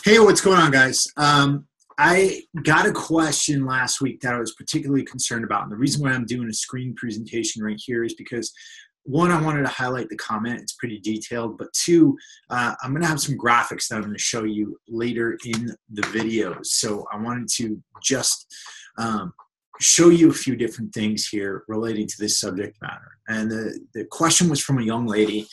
Hey, what's going on, guys? I got a question last week that I was particularly concerned about. And the reason why I'm doing a screen presentation right here is because, one, I wanted to highlight the comment. It's pretty detailed. But two, I'm going to have some graphics that I'm going to show you later in the videos. So I wanted to just show you a few different things here relating to this subject matter. And the question was from a young lady.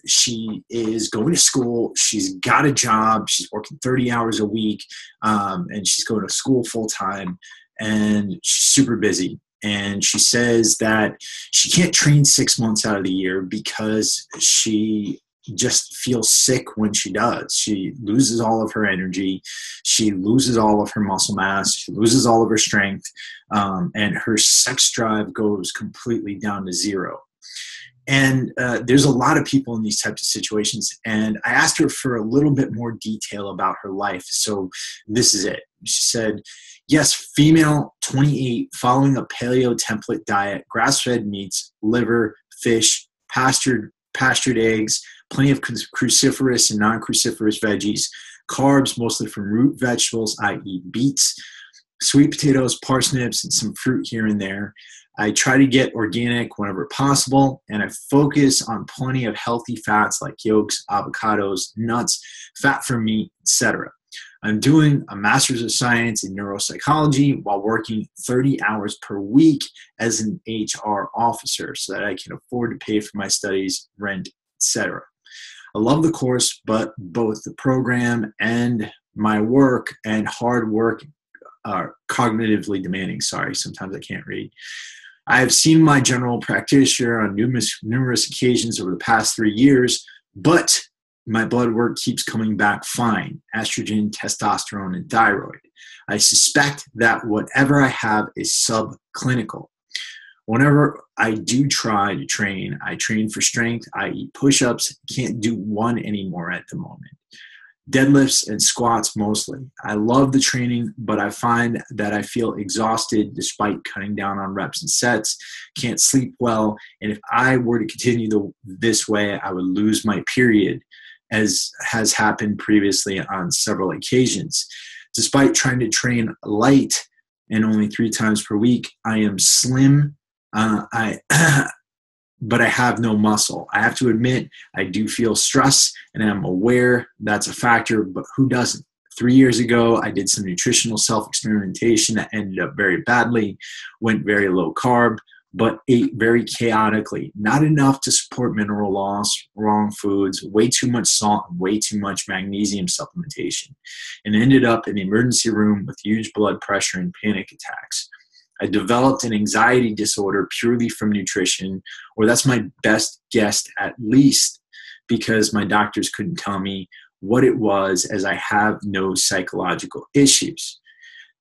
She is going to school. She's got a job. She's working 30 hours a week, and she's going to school full time, and she's super busy. And she says that she can't train 6 months out of the year because she just feels sick when she does. She loses all of her energy. She loses all of her muscle mass. She loses all of her strength. And her sex drive goes completely down to zero. And there's a lot of people in these types of situations. And I asked her for a little bit more detail about her life. So this is it. She said, yes, female, 28, following a paleo template diet, grass-fed meats, liver, fish, pastured eggs, plenty of cruciferous and non-cruciferous veggies, carbs mostly from root vegetables, i.e. beets, sweet potatoes, parsnips, and some fruit here and there. I try to get organic whenever possible, and I focus on plenty of healthy fats like yolks, avocados, nuts, fat from meat, etc. I'm doing a master's of science in neuropsychology while working 30 hours per week as an HR officer so that I can afford to pay for my studies, rent, etc. I love the course, but both the program and my work and hard work are cognitively demanding. Sorry, sometimes I can't read. I have seen my general practitioner on numerous occasions over the past 3 years, but my blood work keeps coming back fine, estrogen, testosterone, and thyroid. I suspect that whatever I have is subclinical. Whenever I do try to train, I train for strength, i.e. push-ups. Can't do one anymore at the moment. Deadlifts and squats mostly. I love the training, but I find that I feel exhausted despite cutting down on reps and sets. Can't sleep well, and if I were to continue this way, I would lose my period, as has happened previously on several occasions. Despite trying to train light and only 3 times per week, I am slim. But I have no muscle. I have to admit, I do feel stress, and I'm aware that's a factor, but who doesn't? 3 years ago, I did some nutritional self-experimentation that ended up very badly, went very low carb, but ate very chaotically. Not enough to support mineral loss, wrong foods, way too much salt, and way too much magnesium supplementation, and ended up in the emergency room with huge blood pressure and panic attacks. I developed an anxiety disorder purely from nutrition, or that's my best guess at least, because my doctors couldn't tell me what it was, as I have no psychological issues.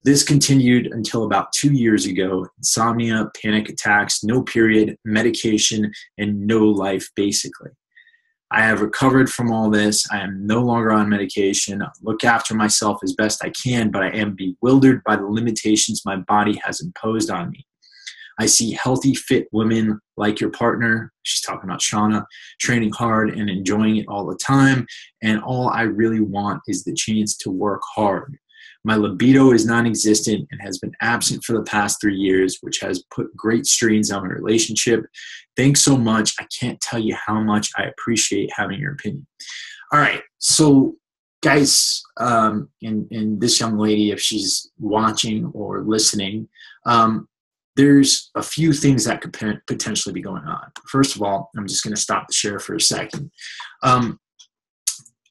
This continued until about 2 years ago. Insomnia, panic attacks, no period, medication, and no life basically. I have recovered from all this. I am no longer on medication. I look after myself as best I can, but I am bewildered by the limitations my body has imposed on me. I see healthy, fit women like your partner, she's talking about Shauna, training hard and enjoying it all the time, and all I really want is the chance to work hard. My libido is non-existent and has been absent for the past 3 years, which has put great strains on my relationship. Thanks so much. I can't tell you how much I appreciate having your opinion. All right. So, guys, and this young lady, if she's watching or listening, there's a few things that could potentially be going on. First of all, I'm just going to stop the share for a second.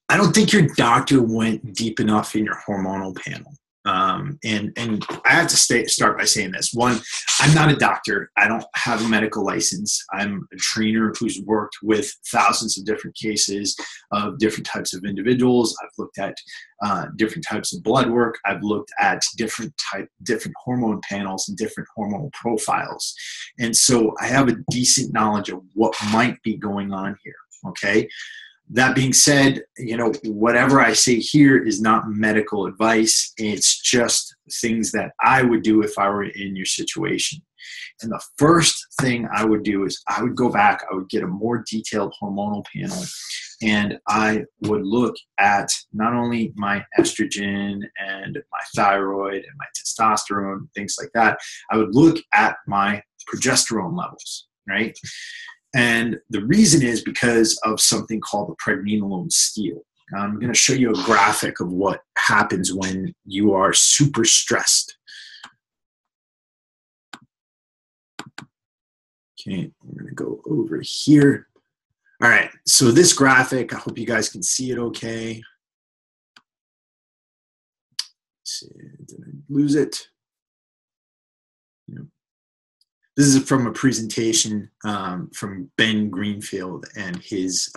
I don't think your doctor went deep enough in your hormonal panel. And I have to start by saying this. One, I'm not a doctor. I don't have a medical license. I'm a trainer who's worked with thousands of different cases of different types of individuals. I've looked at different types of blood work. I've looked at different hormone panels and different hormonal profiles. And so I have a decent knowledge of what might be going on here. Okay. That being said, whatever I say here is not medical advice. It's just things that I would do if I were in your situation. And the first thing I would do is I would go back, I would get a more detailed hormonal panel, and I would look at not only my estrogen and my thyroid and my testosterone, things like that. I would look at my progesterone levels, right? And the reason is because of something called the pregnenolone steal. I'm going to show you a graphic of what happens when you are super stressed. Okay, I'm going to go over here. All right, so this graphic, I hope you guys can see it okay. Let's see, did I lose it? No. This is from a presentation from Ben Greenfield and his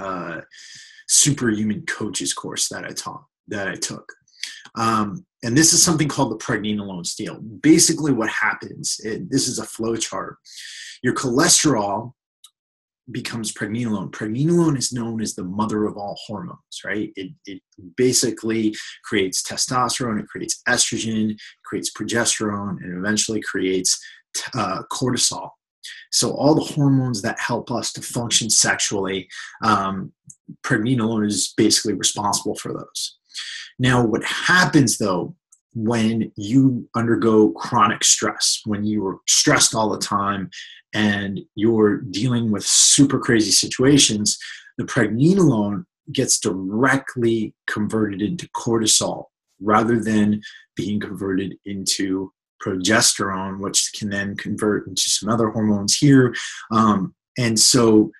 Superhuman Coaches course that I took. And this is something called the pregnenolone steal. Basically what happens, this is a flow chart. Your cholesterol becomes pregnenolone. Pregnenolone is known as the mother of all hormones, right? It basically creates testosterone, it creates estrogen, creates progesterone, and eventually creates cortisol. So all the hormones that help us to function sexually, pregnenolone is basically responsible for those. Now, what happens though, when you undergo chronic stress, when you are stressed all the time and you're dealing with super crazy situations, the pregnenolone gets directly converted into cortisol rather than being converted into progesterone, which can then convert into some other hormones here. And so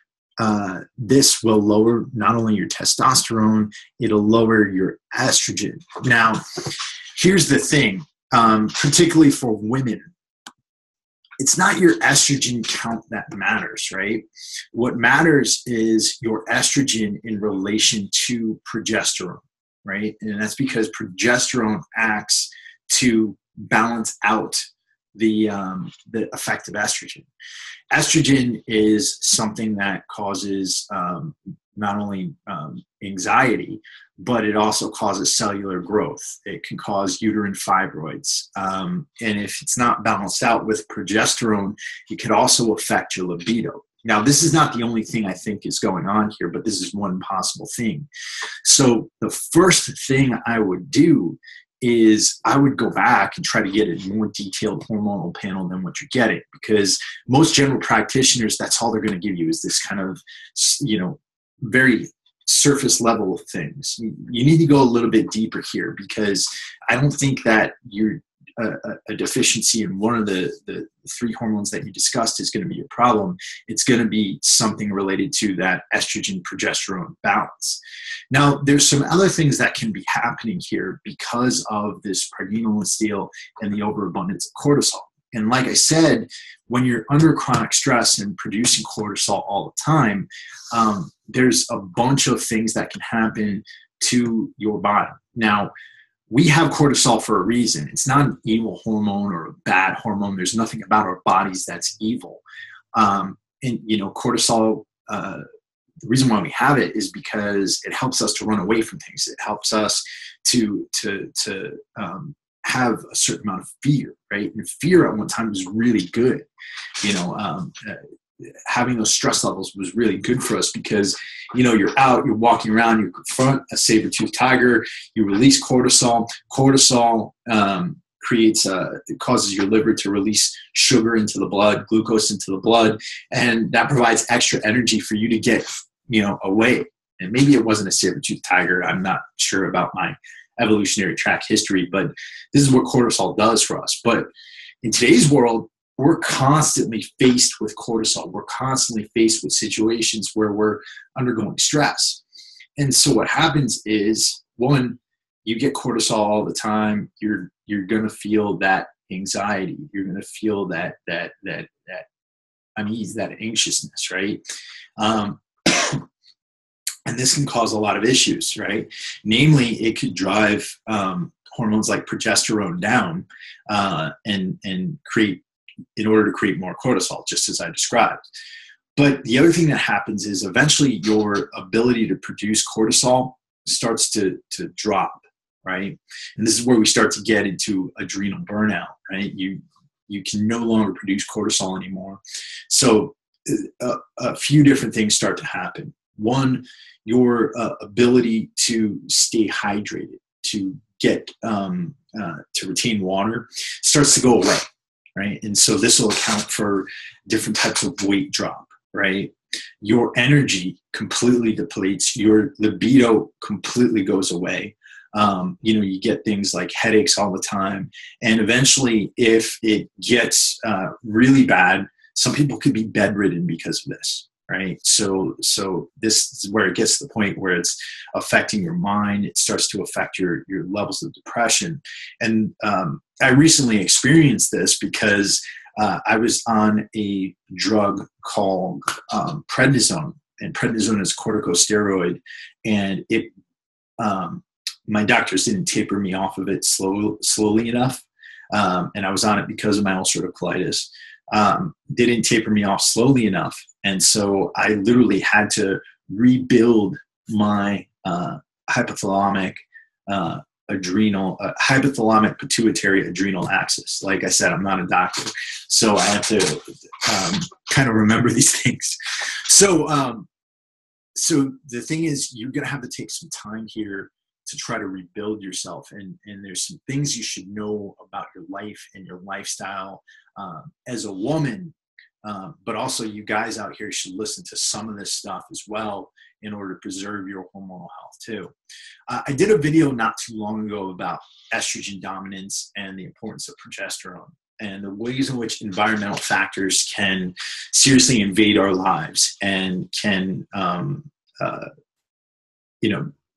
this will lower not only your testosterone, it'll lower your estrogen. Now, here's the thing, particularly for women, it's not your estrogen count that matters, right? What matters is your estrogen in relation to progesterone, right? And that's because progesterone acts to balance out the effect of estrogen. Estrogen is something that causes not only anxiety, but it also causes cellular growth. It can cause uterine fibroids. And if it's not balanced out with progesterone, it could also affect your libido. Now, this is not the only thing I think is going on here, but this is one possible thing. So the first thing I would do is I would go back and try to get a more detailed hormonal panel than what you're getting, because most general practitioners, that's all they're going to give you is this kind of, very surface level of things. You need to go a little bit deeper here, because I don't think that you're a deficiency in one of the three hormones that you discussed is going to be a problem. It's going to be something related to that estrogen progesterone balance. Now, there's some other things that can be happening here because of this pregnenolone steal and the overabundance of cortisol. And like I said, when you're under chronic stress and producing cortisol all the time, there's a bunch of things that can happen to your body. Now, we have cortisol for a reason. It's not an evil hormone or a bad hormone. There's nothing about our bodies that's evil. And cortisol, the reason why we have it is because it helps us to run away from things. It helps us to have a certain amount of fear, right? And fear at one time was really good. Having those stress levels was really good for us because, you're out, you're walking around, you confront a saber-toothed tiger, you release cortisol. Cortisol it causes your liver to release sugar into the blood, glucose into the blood, and that provides extra energy for you to get, away. And maybe it wasn't a saber-toothed tiger. I'm not sure about my evolutionary track history, but this is what cortisol does for us. But in today's world, we're constantly faced with cortisol. We're constantly faced with situations where we're undergoing stress. And so what happens is, one, you get cortisol all the time. You're going to feel that anxiety. You're going to feel that unease, that anxiousness, right? And this can cause a lot of issues, right? Namely, it could drive hormones like progesterone down and create, in order to create more cortisol, just as I described. But the other thing that happens is eventually your ability to produce cortisol starts to drop, right? And this is where we start to get into adrenal burnout, right? You can no longer produce cortisol anymore. So a few different things start to happen. One, your ability to stay hydrated, to get to retain water, starts to go away, right? And so this will account for different types of weight drop, right? Your energy completely depletes. Your libido completely goes away. You get things like headaches all the time. And eventually, if it gets really bad, some people could be bedridden because of this, right? So this is where it gets to the point where it's affecting your mind. It starts to affect your levels of depression. And I recently experienced this because I was on a drug called prednisone, and prednisone is corticosteroid, and it my doctors didn't taper me off of it slowly enough, and I was on it because of my ulcerative colitis. They didn't taper me off slowly enough, and so I literally had to rebuild my hypothalamic hypothalamic pituitary adrenal axis. Like I said, I'm not a doctor, so I have to kind of remember these things. So the thing is, you're going to have to take some time here to try to rebuild yourself. And there's some things you should know about your life and your lifestyle as a woman, but also you guys out here should listen to some of this stuff as well in order to preserve your hormonal health too. I did a video not too long ago about estrogen dominance and the importance of progesterone and the ways in which environmental factors can seriously invade our lives and can,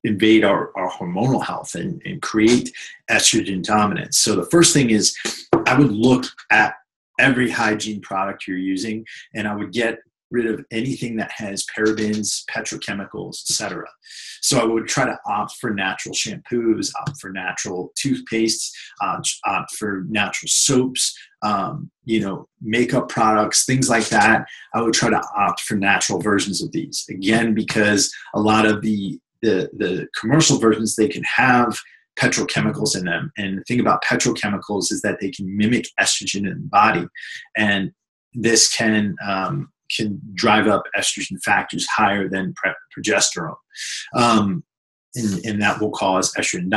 invade our hormonal health and create estrogen dominance. So the first thing is I would look at every hygiene product you're using, and I would get rid of anything that has parabens, petrochemicals, etc. So I would try to opt for natural shampoos, opt for natural toothpastes, opt for natural soaps, makeup products, things like that. I would try to opt for natural versions of these. Again, because a lot of the commercial versions, they can have petrochemicals in them. And the thing about petrochemicals is that they can mimic estrogen in the body. And this can drive up estrogen factors higher than progesterone. And that will cause estrogen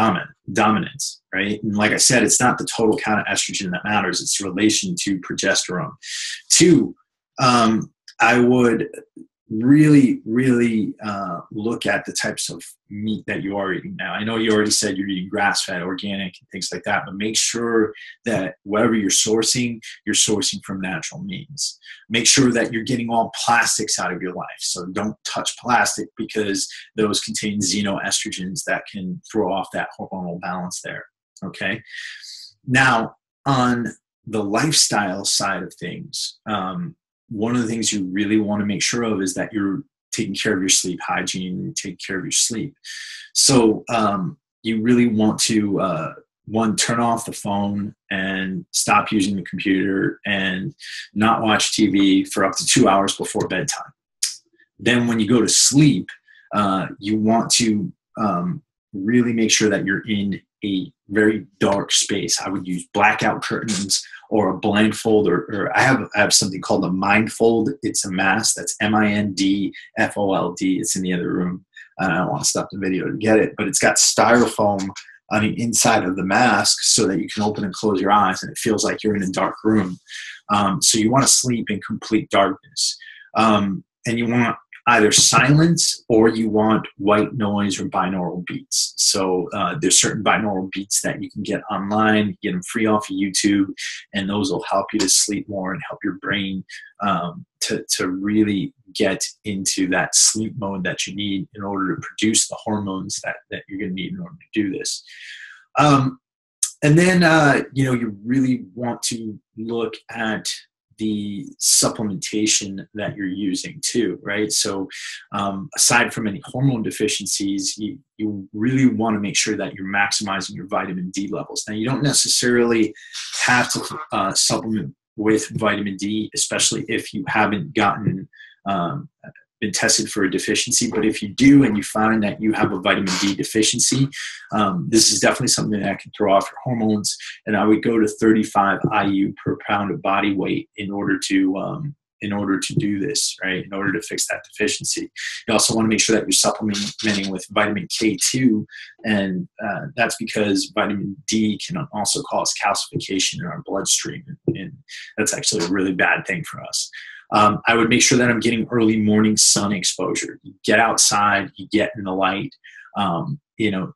dominance, right? And like I said, it's not the total count of estrogen that matters. It's relation to progesterone. Two, I would really look at the types of meat that you are eating. Now, I know you already said you're eating grass-fed, organic, and things like that, but make sure that wherever you're sourcing from natural means. Make sure that you're getting all plastics out of your life. So don't touch plastic because those contain xenoestrogens that can throw off that hormonal balance there, okay? Now, on the lifestyle side of things, one of the things you really want to make sure of is that you're taking care of your sleep hygiene, taking care of your sleep. So you really want to, one, turn off the phone and stop using the computer and not watch TV for up to 2 hours before bedtime. Then when you go to sleep, you want to really make sure that you're in a very dark space. I would use blackout curtains or a blindfold, or I have something called a Mindfold. It's a mask. That's MINDFOLD. It's in the other room. I don't want to stop the video to get it, but it's got styrofoam on the inside of the mask so that you can open and close your eyes and it feels like you're in a dark room. So you want to sleep in complete darkness. And you want either silence or you want white noise or binaural beats. So there's certain binaural beats that you can get online, get them free off of YouTube, and those will help you to sleep more and help your brain to really get into that sleep mode that you need in order to produce the hormones that you're going to need in order to do this. And then, you really want to look at the supplementation that you're using too, right? So aside from any hormone deficiencies, you really want to make sure that you're maximizing your vitamin D levels. Now, you don't necessarily have to supplement with vitamin D, especially if you haven't gotten been tested for a deficiency, but if you do and you find that you have a vitamin D deficiency, this is definitely something that can throw off your hormones. And I would go to 35 IU per pound of body weight in order to do this, right? In order to fix that deficiency. You also want to make sure that you're supplementing with vitamin K2, and that's because vitamin D can also cause calcification in our bloodstream, and that's actually a really bad thing for us. I would make sure that I'm getting early morning sun exposure. You get outside, you get in the light.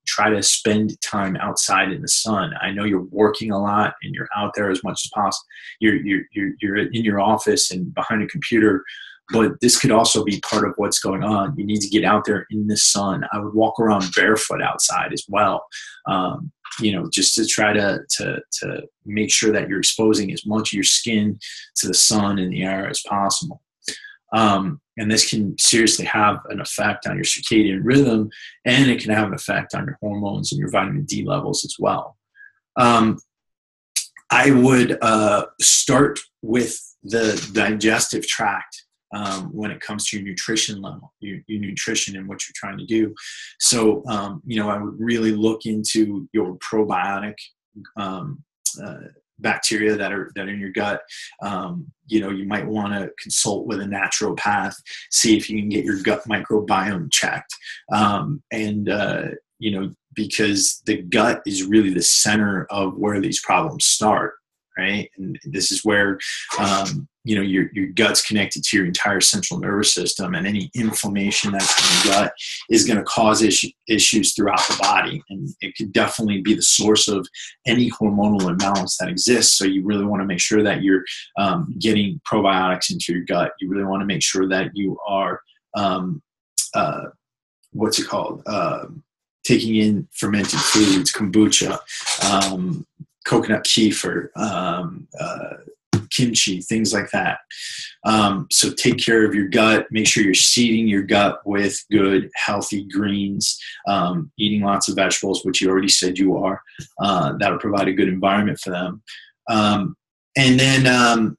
Try to spend time outside in the sun. I know you're working a lot and you're out there as much as possible. You're in your office and behind a computer, but this could also be part of what's going on. You need to get out there in the sun. I would walk around barefoot outside as well. Just to try to make sure that you're exposing as much of your skin to the sun and the air as possible. And this can seriously have an effect on your circadian rhythm, and it can have an effect on your hormones and your vitamin D levels as well. I would start with the digestive tract when it comes to your nutrition level, your nutrition and what you're trying to do. So, I would really look into your probiotic bacteria that are in your gut. You might want to consult with a naturopath, see if you can get your gut microbiome checked. Because the gut is really the center of where these problems start, right? And this is where, your gut's connected to your entire central nervous system, and any inflammation that's in the gut is going to cause issues throughout the body. And it could definitely be the source of any hormonal imbalance that exists. So you really want to make sure that you're getting probiotics into your gut. You really want to make sure that you are, taking in fermented foods, kombucha, coconut kefir, kimchi, things like that. So take care of your gut. Make sure you're seeding your gut with good, healthy greens, eating lots of vegetables, which you already said you are. That'll provide a good environment for them. And then,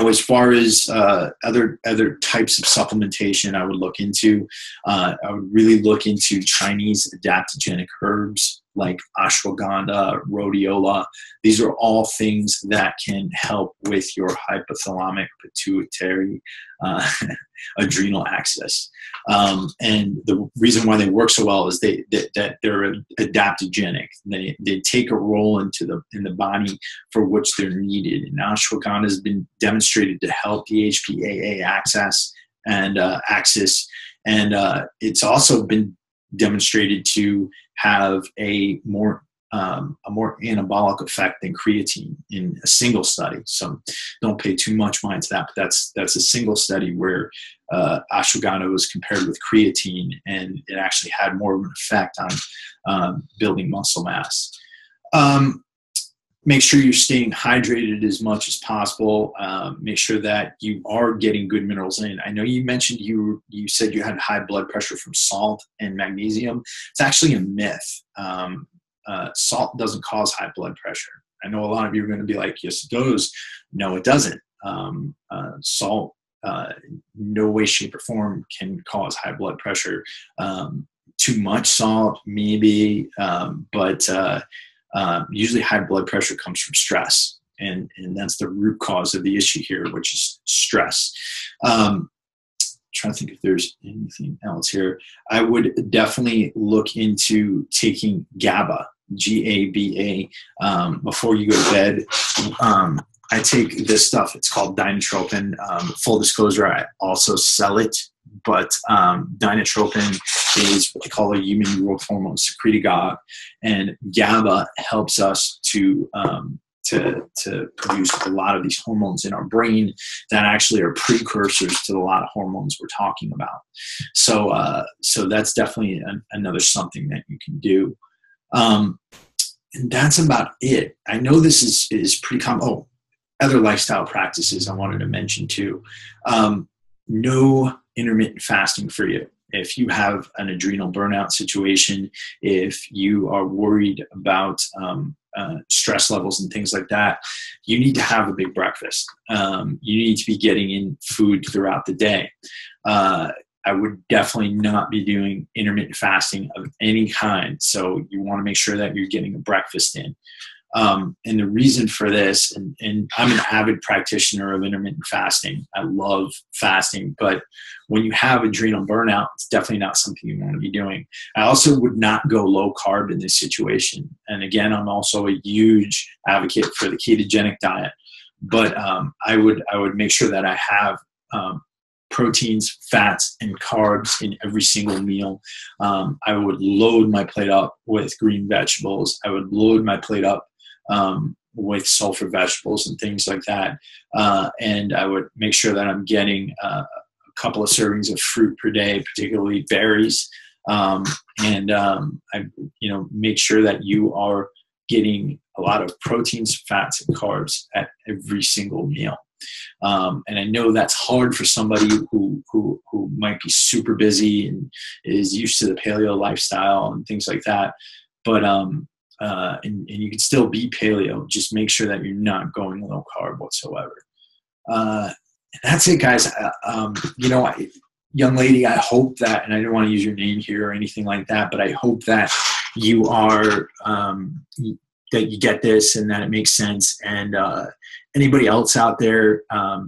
as far as other types of supplementation I would look into, I would really look into Chinese adaptogenic herbs like ashwagandha, rhodiola. These are all things that can help with your hypothalamic pituitary adrenal axis. And the reason why they work so well is that they're adaptogenic. They take a role in the body for which they're needed. And ashwagandha has been demonstrated to help the HPAA axis, and it's also been demonstrated to have a more anabolic effect than creatine in a single study. So don't pay too much mind to that, but that's a single study where ashwagandha was compared with creatine, and it actually had more of an effect on building muscle mass. Make sure you're staying hydrated as much as possible. Make sure that you are getting good minerals in. I know you mentioned you said you had high blood pressure from salt and magnesium. It's actually a myth. Salt doesn't cause high blood pressure. I know a lot of you are going to be like, yes, it does. No, it doesn't. Salt, no way, shape, or form can cause high blood pressure. Too much salt, maybe, but usually high blood pressure comes from stress, and that's the root cause of the issue here, which is stress. Trying to think if there's anything else here. I would definitely look into taking GABA, GABA, before you go to bed. I take this stuff. It's called Dynatropin. Full disclosure, I also sell it, but Dynatropin is what they call a human growth hormone secretagogue, and GABA helps us to produce a lot of these hormones in our brain that actually are precursors to a lot of hormones we're talking about. So that's definitely another something that you can do. And that's about it. I know this is pretty common. Oh, other lifestyle practices I wanted to mention too. No intermittent fasting for you. If you have an adrenal burnout situation, if you are worried about stress levels and things like that, you need to have a big breakfast. You need to be getting in food throughout the day. I would definitely not be doing intermittent fasting of any kind. So you want to make sure that you're getting a breakfast in. And the reason for this, and I'm an avid practitioner of intermittent fasting. I love fasting, but when you have adrenal burnout, it's definitely not something you want to be doing. I also would not go low carb in this situation. And again, I'm also a huge advocate for the ketogenic diet, but I would make sure that I have proteins, fats, and carbs in every single meal. I would load my plate up with green vegetables. I would load my plate up with sulfur vegetables and things like that. And I would make sure that I'm getting a couple of servings of fruit per day, particularly berries. I make sure that you are getting a lot of proteins, fats, and carbs at every single meal. And I know that's hard for somebody who might be super busy and is used to the paleo lifestyle and things like that. But and you can still be paleo. Just make sure that you're not going low carb whatsoever. That's it, guys. Young lady, I hope that, and I don't want to use your name here or anything like that, but I hope that you are that you get this and that it makes sense. And anybody else out there,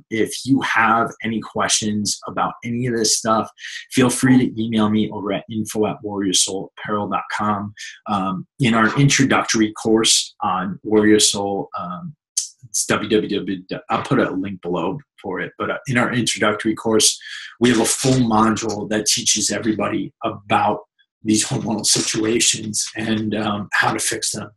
if you have any questions about any of this stuff, feel free to email me over at info@warriorsoulapparel.com. In our introductory course on Warrior Soul, it's www. I'll put a link below for it. But in our introductory course, we have a full module that teaches everybody about these hormonal situations and how to fix them.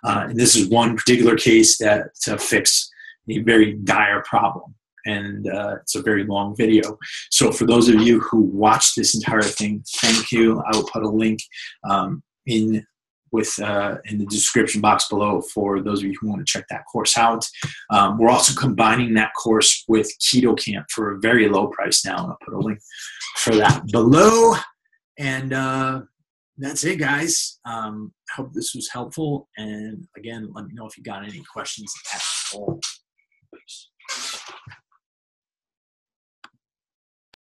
And this is one particular case that to fix a very dire problem. And it's a very long video. So for those of you who watched this entire thing, thank you. I will put a link in the description box below for those of you who want to check that course out. We're also combining that course with Keto Camp for a very low price now. And I'll put a link for that below. And that's it, guys. Hope this was helpful. And again, let me know if you got any questions at all.